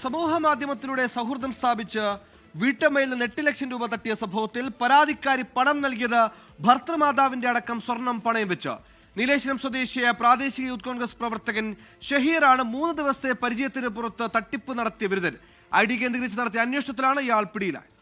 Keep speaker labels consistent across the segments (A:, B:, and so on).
A: സമൂഹ മാധ്യമത്തിലൂടെ സൗഹൃദം സ്ഥാപിച്ച് വീട്ടമ്മയിൽ നിന്ന് 8 ലക്ഷം രൂപ തട്ടിയ സംഭവത്തിൽ പരാതിക്കാരി പണം നൽകിയത് ഭർത്തൃമാതാവിന്റെ അടക്കം സ്വർണം പണയം വെച്ച്. നീലേശ്വരം സ്വദേശിയായ പ്രാദേശിക യൂത്ത് കോൺഗ്രസ് പ്രവർത്തകൻ ഷഹീറാണ് 3 ദിവസത്തെ പരിചയത്തിന് പുറത്ത് തട്ടിപ്പ് നടത്തിയ വിരുദ്ധൻ. ID കേന്ദ്രീകരിച്ച് നടത്തിയ അന്വേഷണത്തിലാണ് ഇയാൾ പിടിയിലായത്.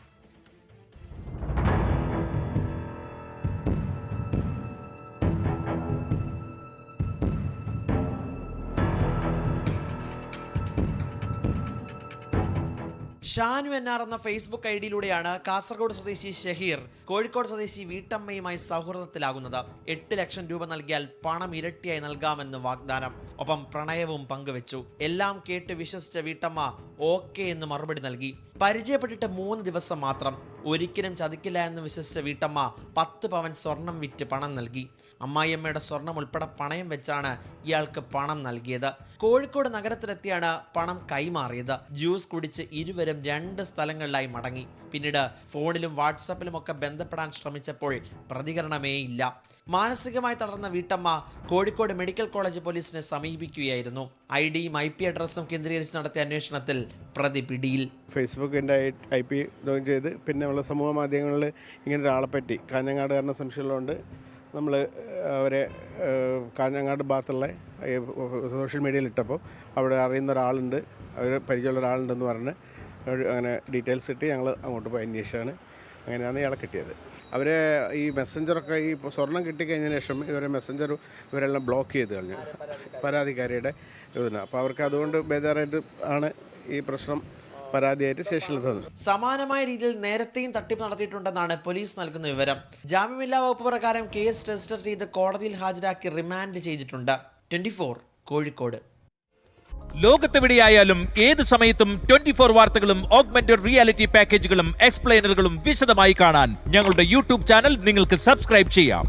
B: ഷാനു എന്നാർ എന്ന ഫേസ്ബുക്ക് ഐഡിയിലൂടെയാണ് കാസർഗോഡ് സ്വദേശി ഷഹീർ കോഴിക്കോട് സ്വദേശി വീട്ടമ്മയുമായി സൗഹൃദത്തിലാകുന്നത്. 8 ലക്ഷം രൂപ നൽകിയാൽ പണം ഇരട്ടിയായി നൽകാമെന്ന് വാഗ്ദാനം, ഒപ്പം പ്രണയവും പങ്കുവെച്ചു. എല്ലാം കേട്ട് വിശ്വസിച്ച വീട്ടമ്മ ഓക്കെ എന്ന് മറുപടി നൽകി. പരിചയപ്പെട്ടിട്ട് 3 ദിവസം മാത്രം. ഒരിക്കലും ചതിക്കില്ല എന്ന് വിശ്വസിച്ച വീട്ടമ്മ 10 പവൻ സ്വർണം വിറ്റ് പണം നൽകി. അമ്മായിയമ്മയുടെ സ്വർണം ഉൾപ്പെടെ പണയം വെച്ചാണ് ഇയാൾക്ക് പണം നൽകിയത്. കോഴിക്കോട് നഗരത്തിലെത്തിയാണ് പണം കൈമാറിയത്. ജ്യൂസ് കുടിച്ച് ഇരുവരും 2 സ്ഥലങ്ങളിലായി മടങ്ങി. പിന്നീട് ഫോണിലും വാട്സാപ്പിലും ഒക്കെ ബന്ധപ്പെടാൻ ശ്രമിച്ചപ്പോൾ പ്രതികരണമേ ഇല്ല. മാനസികമായി തളർന്ന വീട്ടമ്മ കോഴിക്കോട് മെഡിക്കൽ കോളേജ് പോലീസിനെ സമീപിക്കുകയായിരുന്നു. ID-യും IP അഡ്രസ്സും കേന്ദ്രീകരിച്ച് നടത്തിയ അന്വേഷണത്തിൽ പ്രതി പിടിയിൽ.
C: ഫേസ്ബുക്കിൻ്റെ IP ജോയിൻ ചെയ്ത് പിന്നെ നമ്മൾ സമൂഹ മാധ്യമങ്ങളിൽ ഇങ്ങനെ ഒരാളെ പറ്റി കാഞ്ഞങ്ങാടുകാരനെ സംശയമുള്ളതുകൊണ്ട് നമ്മൾ അവരെ കാഞ്ഞങ്ങാട് ഭാഗത്തുള്ള സോഷ്യൽ മീഡിയയിൽ ഇട്ടപ്പോൾ അവിടെ അറിയുന്ന ഒരാളുണ്ട്, അവർ പരിചയമുള്ള ഒരാളുണ്ടെന്ന് പറഞ്ഞ് അങ്ങനെ ഡീറ്റെയിൽസ് ഇട്ട് ഞങ്ങൾ അങ്ങോട്ട് പോയി അന്വേഷിച്ചാണ്. അങ്ങനെയാണ് ഇയാളെ കിട്ടിയത്. അവരെ ഈ മെസ്സഞ്ചറൊക്കെ ഈ സ്വർണം കിട്ടിക്കഴിഞ്ഞതിന് ശേഷം ഇവരെ മെസ്സഞ്ചർ ഇവരെല്ലാം ബ്ലോക്ക് ചെയ്ത് കളഞ്ഞു, പരാതിക്കാരിയുടെ ഇതിന്. അപ്പോൾ അവർക്ക് അതുകൊണ്ട് ബേജാറായിട്ട് ആണ് ഈ പ്രശ്നം പരാതിയായിട്ട് സ്റ്റേഷനിൽ തന്നത്.
B: സമാനമായ രീതിയിൽ നേരത്തെയും തട്ടിപ്പ് നടത്തിയിട്ടുണ്ടെന്നാണ് പോലീസ് നൽകുന്ന വിവരം. ജാമ്യമില്ലാ വകുപ്പ് പ്രകാരം കേസ് രജിസ്റ്റർ ചെയ്ത് കോടതിയിൽ ഹാജരാക്കി റിമാൻഡ് ചെയ്തിട്ടുണ്ട്. 24 കോഴിക്കോട്.
D: ലോകത്തെവിടെയായാലും ഏത് സമയത്തും 24 വാർത്തകളും ഓഗ്മെന്റഡ് റിയാലിറ്റി പാക്കേജുകളും എക്സ്പ്ലെയിനറുകളും വിശദമായി കാണാൻ ഞങ്ങളുടെ YouTube ചാനൽ നിങ്ങൾക്ക് സബ്സ്ക്രൈബ് ചെയ്യാം.